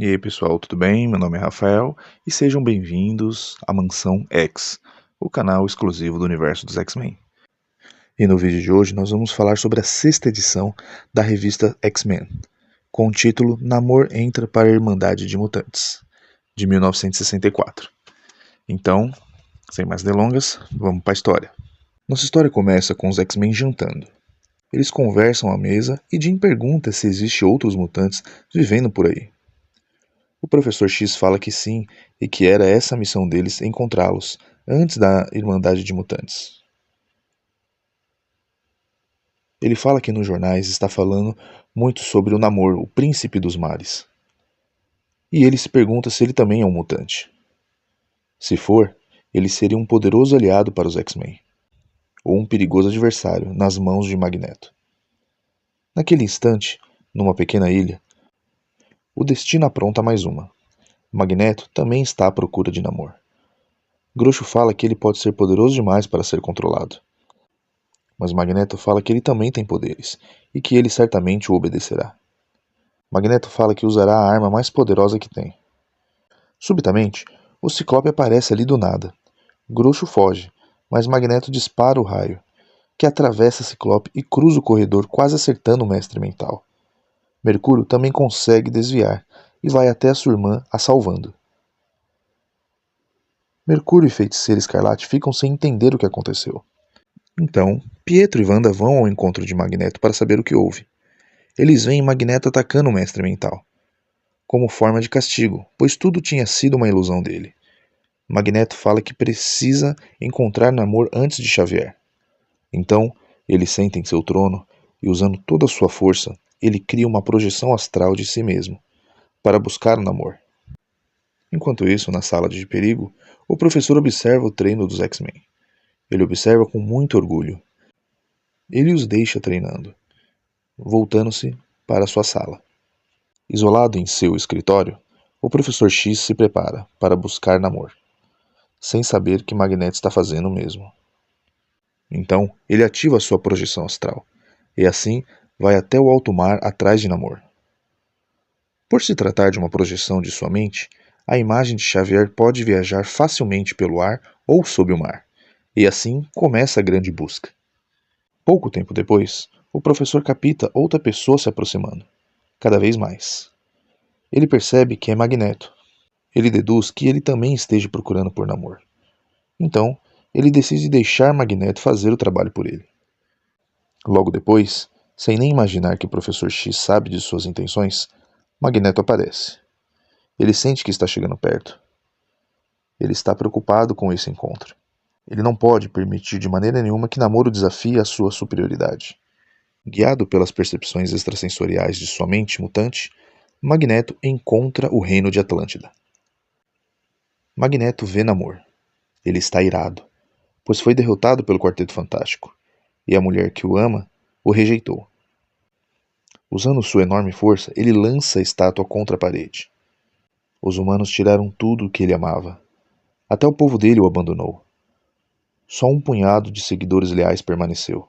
E aí pessoal, tudo bem? Meu nome é Rafael e sejam bem-vindos à Mansão X, o canal exclusivo do universo dos X-Men. E no vídeo de hoje nós vamos falar sobre a sexta edição da revista X-Men, com o título Namor entra para a Irmandade de Mutantes, de 1964. Então, sem mais delongas, vamos para a história. Nossa história começa com os X-Men jantando. Eles conversam à mesa e Jean pergunta se existe outros mutantes vivendo por aí. O Professor X fala que sim e que era essa a missão deles encontrá-los antes da Irmandade de Mutantes. Ele fala que nos jornais está falando muito sobre o Namor, o príncipe dos mares. E ele se pergunta se ele também é um mutante. Se for, ele seria um poderoso aliado para os X-Men, ou um perigoso adversário nas mãos de Magneto. Naquele instante, numa pequena ilha, o destino apronta mais uma. Magneto também está à procura de Namor. Groucho fala que ele pode ser poderoso demais para ser controlado. Mas Magneto fala que ele também tem poderes, e que ele certamente o obedecerá. Magneto fala que usará a arma mais poderosa que tem. Subitamente, o Ciclope aparece ali do nada. Groucho foge, mas Magneto dispara o raio, que atravessa Ciclope e cruza o corredor quase acertando o Mestre Mental. Mercúrio também consegue desviar, e vai até a sua irmã, a salvando. Mercúrio e Feiticeira Escarlate ficam sem entender o que aconteceu. Então, Pietro e Wanda vão ao encontro de Magneto para saber o que houve. Eles veem Magneto atacando o Mestre Mental, como forma de castigo, pois tudo tinha sido uma ilusão dele. Magneto fala que precisa encontrar Namor antes de Xavier. Então, ele senta em seu trono e, usando toda a sua força, ele cria uma projeção astral de si mesmo, para buscar o Namor. Enquanto isso, na sala de perigo, o professor observa o treino dos X-Men. Ele observa com muito orgulho. Ele os deixa treinando, voltando-se para sua sala. Isolado em seu escritório, o professor X se prepara para buscar Namor, sem saber que Magneto está fazendo o mesmo. Então, ele ativa sua projeção astral, e assim vai até o alto mar atrás de Namor. Por se tratar de uma projeção de sua mente, a imagem de Xavier pode viajar facilmente pelo ar ou sob o mar, e assim começa a grande busca. Pouco tempo depois, o professor capta outra pessoa se aproximando, cada vez mais. Ele percebe que é Magneto. Ele deduz que ele também esteja procurando por Namor. Então, ele decide deixar Magneto fazer o trabalho por ele. Logo depois, sem nem imaginar que o professor X sabe de suas intenções, Magneto aparece. Ele sente que está chegando perto. Ele está preocupado com esse encontro. Ele não pode permitir de maneira nenhuma que Namor o desafie à sua superioridade. Guiado pelas percepções extrasensoriais de sua mente mutante, Magneto encontra o reino de Atlântida. Magneto vê Namor. Ele está irado, pois foi derrotado pelo Quarteto Fantástico, e a mulher que o ama o rejeitou. Usando sua enorme força, ele lança a estátua contra a parede. Os humanos tiraram tudo o que ele amava. Até o povo dele o abandonou. Só um punhado de seguidores leais permaneceu.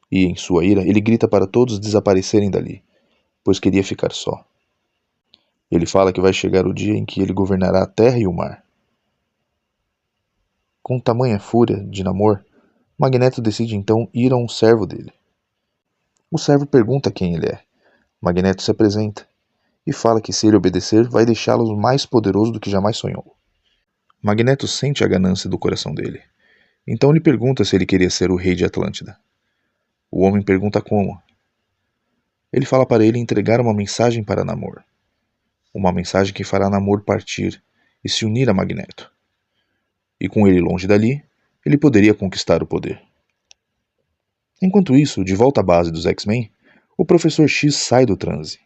E, em sua ira, ele grita para todos desaparecerem dali, pois queria ficar só. Ele fala que vai chegar o dia em que ele governará a terra e o mar. Com tamanha fúria de Namor, Magneto decide então ir a um servo dele. O servo pergunta quem ele é. Magneto se apresenta e fala que se ele obedecer, vai deixá-lo mais poderoso do que jamais sonhou. Magneto sente a ganância do coração dele. Então lhe pergunta se ele queria ser o rei de Atlântida. O homem pergunta como. Ele fala para ele entregar uma mensagem para Namor. Uma mensagem que fará Namor partir e se unir a Magneto. E com ele longe dali, ele poderia conquistar o poder. Enquanto isso, de volta à base dos X-Men, o Professor X sai do transe.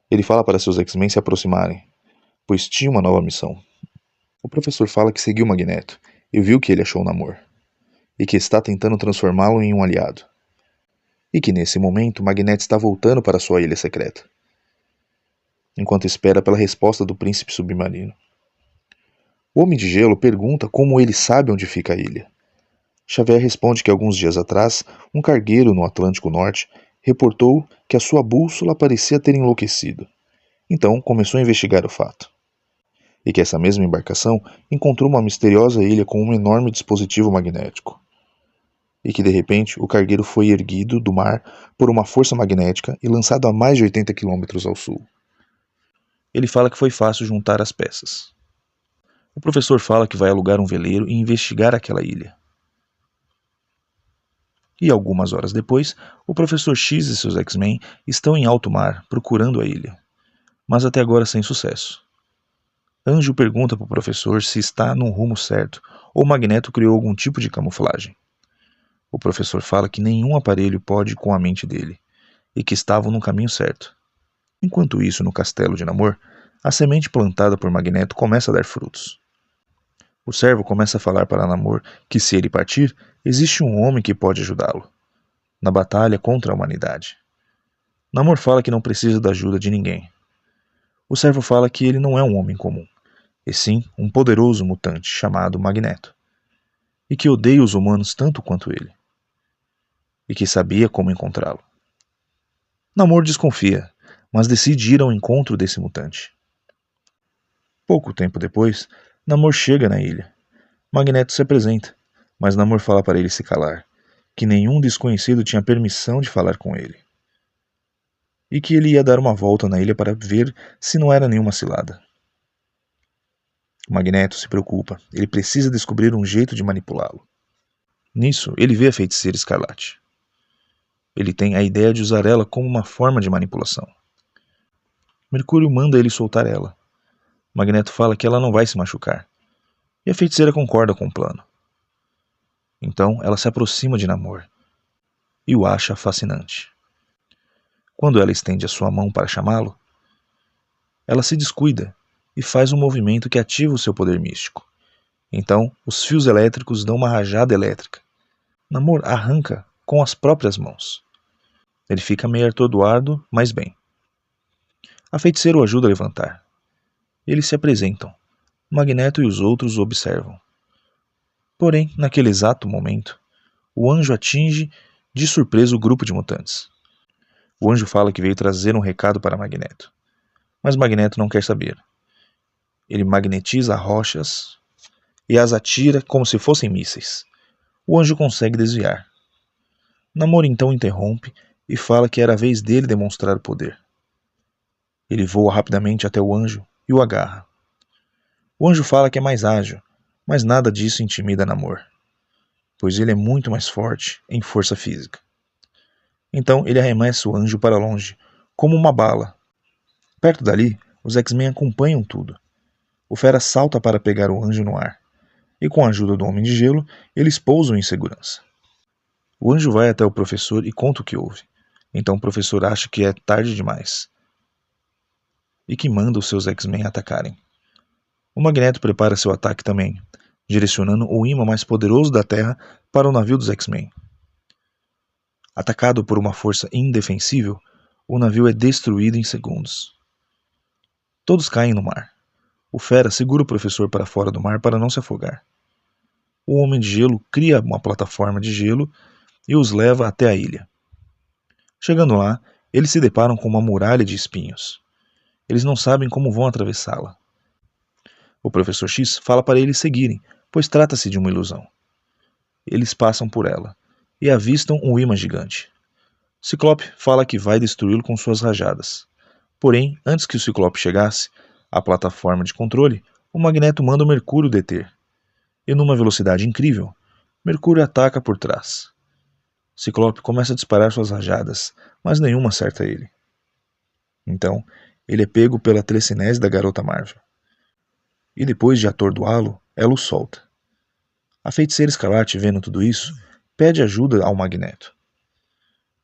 Ele fala para seus X-Men se aproximarem, pois tinha uma nova missão. O professor fala que seguiu Magneto e viu que ele achou Namor, e que está tentando transformá-lo em um aliado. E que nesse momento Magneto está voltando para sua ilha secreta, enquanto espera pela resposta do príncipe submarino. O Homem de Gelo pergunta como ele sabe onde fica a ilha. Xavier responde que alguns dias atrás, um cargueiro no Atlântico Norte reportou que a sua bússola parecia ter enlouquecido, Então começou a investigar o fato. E que essa mesma embarcação encontrou uma misteriosa ilha com um enorme dispositivo magnético. E que de repente o cargueiro foi erguido do mar por uma força magnética e lançado a mais de 80 quilômetros ao sul. Ele fala que foi fácil juntar as peças. O professor fala que vai alugar um veleiro e investigar aquela ilha. E algumas horas depois, o professor X e seus X-Men estão em alto mar procurando a ilha, mas até agora sem sucesso. Anjo pergunta para o professor se está no rumo certo ou Magneto criou algum tipo de camuflagem. O professor fala que nenhum aparelho pode com a mente dele e que estavam no caminho certo. Enquanto isso, no castelo de Namor, a semente plantada por Magneto começa a dar frutos. O servo começa a falar para Namor que se ele partir, existe um homem que pode ajudá-lo na batalha contra a humanidade. Namor fala que não precisa da ajuda de ninguém. O servo fala que ele não é um homem comum, e sim um poderoso mutante chamado Magneto, e que odeia os humanos tanto quanto ele, e que sabia como encontrá-lo. Namor desconfia, mas decide ir ao encontro desse mutante. Pouco tempo depois, Namor chega na ilha. Magneto se apresenta, mas Namor fala para ele se calar, que nenhum desconhecido tinha permissão de falar com ele, e que ele ia dar uma volta na ilha para ver se não era nenhuma cilada. Magneto se preocupa, ele precisa descobrir um jeito de manipulá-lo. Nisso, ele vê a Feiticeira Escarlate. Ele tem a ideia de usar ela como uma forma de manipulação. Mercúrio manda ele soltar ela. Magneto fala que ela não vai se machucar, e a feiticeira concorda com o plano. Então, ela se aproxima de Namor e o acha fascinante. Quando ela estende a sua mão para chamá-lo, ela se descuida e faz um movimento que ativa o seu poder místico. Então, os fios elétricos dão uma rajada elétrica. Namor arranca com as próprias mãos. Ele fica meio atordoado, mas bem. A feiticeira o ajuda a levantar. Eles se apresentam. Magneto e os outros o observam. Porém, naquele exato momento, o anjo atinge de surpresa o grupo de mutantes. O anjo fala que veio trazer um recado para Magneto. Mas Magneto não quer saber. Ele magnetiza rochas e as atira como se fossem mísseis. O anjo consegue desviar. Namor então interrompe e fala que era a vez dele demonstrar o poder. Ele voa rapidamente até o anjo e o agarra. O anjo fala que é mais ágil, mas nada disso intimida Namor, pois ele é muito mais forte em força física. Então ele arremessa o anjo para longe, como uma bala. Perto dali, os X-Men acompanham tudo. O Fera salta para pegar o anjo no ar, e com a ajuda do Homem de Gelo, eles pousam em segurança. O anjo vai até o professor e conta o que houve. Então o professor acha que é tarde demais, e que manda os seus X-Men atacarem. O Magneto prepara seu ataque também, direcionando o imã mais poderoso da Terra para o navio dos X-Men. Atacado por uma força indefensível, o navio é destruído em segundos. Todos caem no mar. O Fera segura o professor para fora do mar para não se afogar. O Homem de Gelo cria uma plataforma de gelo e os leva até a ilha. Chegando lá, eles se deparam com uma muralha de espinhos. Eles não sabem como vão atravessá-la. O professor X fala para eles seguirem, pois trata-se de uma ilusão. Eles passam por ela e avistam um imã gigante. Ciclope fala que vai destruí-lo com suas rajadas. Porém, antes que o Ciclope chegasse à plataforma de controle, o Magneto manda o Mercúrio deter. E numa velocidade incrível, Mercúrio ataca por trás. Ciclope começa a disparar suas rajadas, mas nenhuma acerta ele. Então, ele é pego pela telecinese da Garota Marvel. E depois de atordoá-lo, ela o solta. A Feiticeira Escarlate, vendo tudo isso, pede ajuda ao Magneto.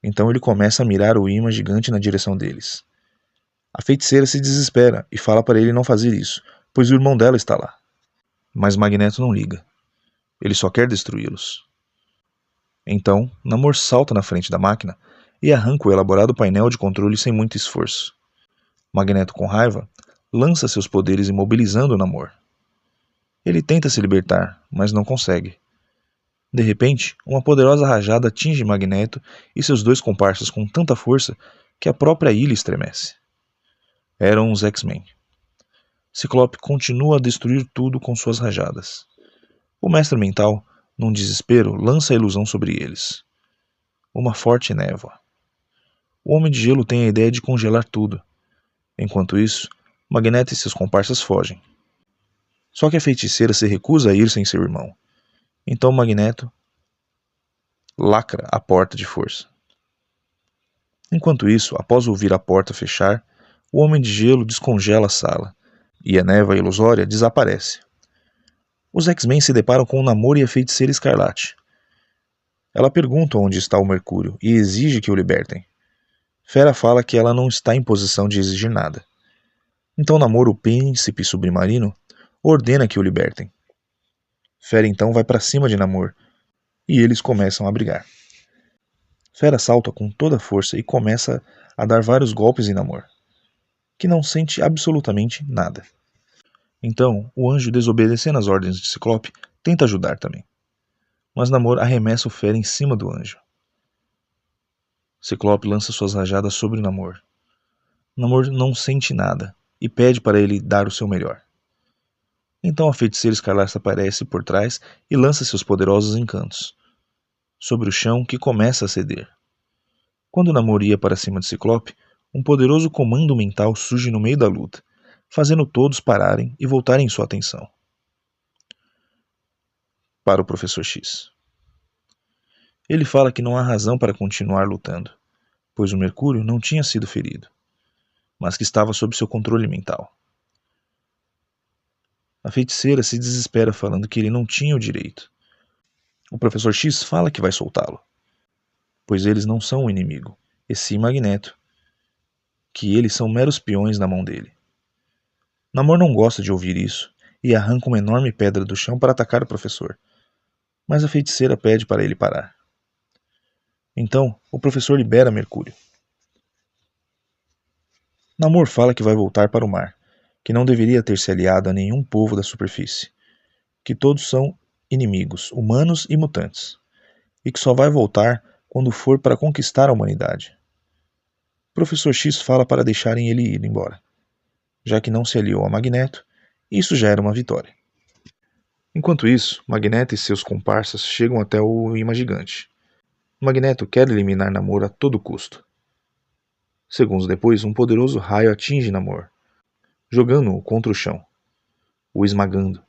Então ele começa a mirar o imã gigante na direção deles. A feiticeira se desespera e fala para ele não fazer isso, pois o irmão dela está lá. Mas Magneto não liga. Ele só quer destruí-los. Então, Namor salta na frente da máquina e arranca o elaborado painel de controle sem muito esforço. Magneto, com raiva, lança seus poderes imobilizando Namor. Ele tenta se libertar, mas não consegue. De repente, uma poderosa rajada atinge Magneto e seus dois comparsas com tanta força que a própria ilha estremece. Eram os X-Men. Ciclope continua a destruir tudo com suas rajadas. O mestre mental, num desespero, lança a ilusão sobre eles. Uma forte névoa. O Homem de Gelo tem a ideia de congelar tudo. Enquanto isso, Magneto e seus comparsas fogem. Só que a feiticeira se recusa a ir sem seu irmão. Então Magneto lacra a porta de força. Enquanto isso, após ouvir a porta fechar, o Homem de Gelo descongela a sala, e a névoa ilusória desaparece. Os X-Men se deparam com o Namor e a Feiticeira Escarlate. Ela pergunta onde está o Mercúrio e exige que o libertem. Fera fala que ela não está em posição de exigir nada. Então Namor, o príncipe submarino, ordena que o libertem. Fera então vai para cima de Namor, e eles começam a brigar. Fera salta com toda a força e começa a dar vários golpes em Namor, que não sente absolutamente nada. Então, o anjo, desobedecendo as ordens de Ciclope, tenta ajudar também. Mas Namor arremessa o Fera em cima do anjo. Ciclope lança suas rajadas sobre Namor. Namor não sente nada e pede para ele dar o seu melhor. Então a Feiticeira Escarlate aparece por trás e lança seus poderosos encantos sobre o chão, que começa a ceder. Quando Namor ia para cima de Ciclope, um poderoso comando mental surge no meio da luta, fazendo todos pararem e voltarem sua atenção para o Professor X. Ele fala que não há razão para continuar lutando, pois o Mercúrio não tinha sido ferido, mas que estava sob seu controle mental. A feiticeira se desespera falando que ele não tinha o direito. O Professor X fala que vai soltá-lo, pois eles não são o inimigo, e sim Magneto, que eles são meros peões na mão dele. Namor não gosta de ouvir isso e arranca uma enorme pedra do chão para atacar o professor, mas a feiticeira pede para ele parar. Então, o professor libera Mercúrio. Namor fala que vai voltar para o mar, que não deveria ter se aliado a nenhum povo da superfície, que todos são inimigos, humanos e mutantes, e que só vai voltar quando for para conquistar a humanidade. O Professor X fala para deixarem ele ir embora, já que não se aliou a Magneto, e isso já era uma vitória. Enquanto isso, Magneto e seus comparsas chegam até o imã gigante. Magneto quer eliminar Namor a todo custo. Segundos depois, um poderoso raio atinge Namor, jogando-o contra o chão, o esmagando.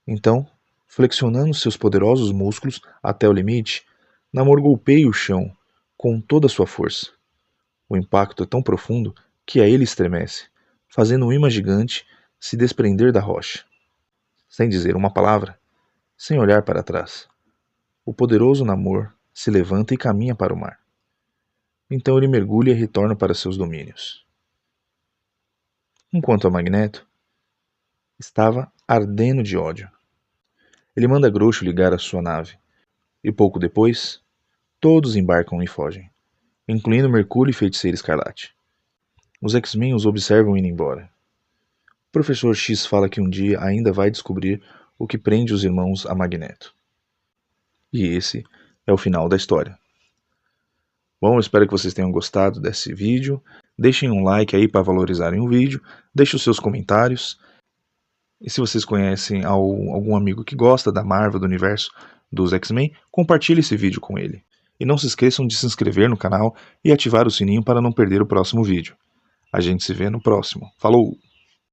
Então, flexionando seus poderosos músculos até o limite, Namor golpeia o chão com toda a sua força. O impacto é tão profundo que a ele estremece, fazendo o imã gigante se desprender da rocha. Sem dizer uma palavra, sem olhar para trás, o poderoso Namor se levanta e caminha para o mar. Então ele mergulha e retorna para seus domínios. Enquanto a Magneto estava ardendo de ódio. Ele manda Groucho ligar a sua nave, e pouco depois, todos embarcam e fogem, incluindo Mercúrio e Feiticeira Escarlate. Os X-Men os observam indo embora. O Professor X fala que um dia ainda vai descobrir o que prende os irmãos a Magneto. E esse é o final da história. Bom, eu espero que vocês tenham gostado desse vídeo. Deixem um like aí para valorizarem o vídeo. Deixem os seus comentários. E se vocês conhecem algum amigo que gosta da Marvel, do universo dos X-Men, compartilhe esse vídeo com ele. E não se esqueçam de se inscrever no canal e ativar o sininho para não perder o próximo vídeo. A gente se vê no próximo. Falou!